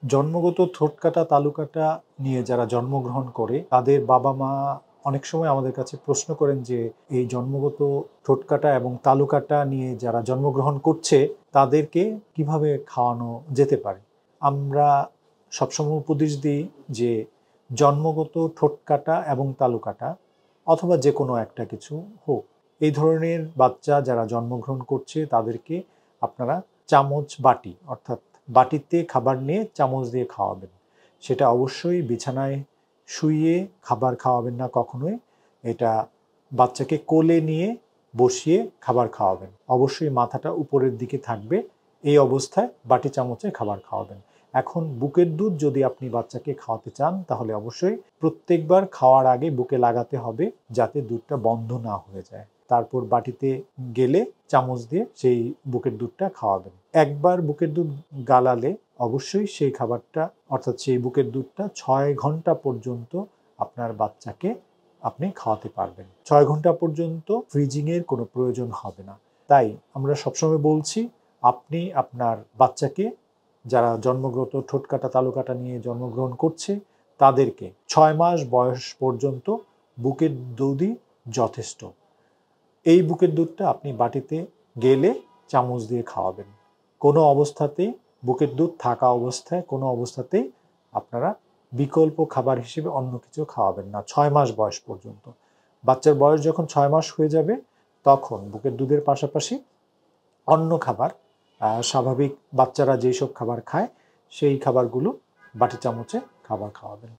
জন্মগত ঠোঁটকাটা তালুকাটা নিয়ে যারা জন্মগ্রহণ করে তাদের বাবা মা অনেক সময় আমাদের কাছে প্রশ্ন করেন যে এই জন্মগত ঠোঁটকাটা এবং তালুকাটা নিয়ে যারা জন্মগ্রহণ করছে তাদেরকে কিভাবে খাওয়ানো যেতে পারে। আমরা সবসময় উপদেশ দিই যে জন্মগত ঠোঁটকাটা এবং তালুকাটা অথবা যে কোনো একটা কিছু হোক, এই ধরনের বাচ্চা যারা জন্মগ্রহণ করছে তাদেরকে আপনারা চামচ বাটি অর্থাৎ বাটিতে খাবার নিয়ে চামচ দিয়ে খাওয়াবেন। সেটা অবশ্যই বিছানায় শুইয়ে খাবার খাওয়াবেন না কখনোই। এটা বাচ্চাকে কোলে নিয়ে বসিয়ে খাবার খাওয়াবেন। অবশ্যই মাথাটা উপরের দিকে থাকবে, এই অবস্থায় বাটি চামচে খাবার খাওয়াবেন। এখন বুকের দুধ যদি আপনি বাচ্চাকে খাওয়াতে চান তাহলে অবশ্যই প্রত্যেকবার খাওয়ার আগে বুকে লাগাতে হবে যাতে দুধটা বন্ধ না হয়ে যায়। তারপর বাটিতে গেলে চামচ দিয়ে সেই বুকের দুধটা খাওয়াবেন। একবার বুকের দুধ গালালে অবশ্যই সেই খাবারটা অর্থাৎ সেই বুকের দুধটা 6 ঘন্টা পর্যন্ত আপনার বাচ্চাকে আপনি খাওয়াতে পারবেন। 6 ঘন্টা পর্যন্ত ফ্রিজিংয়ের কোনো প্রয়োজন হবে না। তাই আমরা সবসময় বলছি আপনি আপনার বাচ্চাকে যারা জন্মগত ঠোঁটকাটা তালুকাটা নিয়ে জন্মগ্রহণ করছে তাদেরকে 6 মাস বয়স পর্যন্ত বুকের দুধই যথেষ্ট। এই বুকের দুধটা আপনি বাটিতে গেলে চামচ দিয়ে খাওয়াবেন। কোনো অবস্থাতেই বুকের দুধ থাকা অবস্থায় কোনো অবস্থাতেই আপনারা বিকল্প খাবার হিসেবে অন্য কিছু খাওয়াবেন না 6 মাস বয়স পর্যন্ত। বাচ্চার বয়স যখন 6 মাস হয়ে যাবে তখন বুকের দুধের পাশাপাশি অন্য খাবার স্বাভাবিক বাচ্চারা যেসব খাবার খায় সেই খাবারগুলো বাটি চামচে খাবার খাওয়াবেন।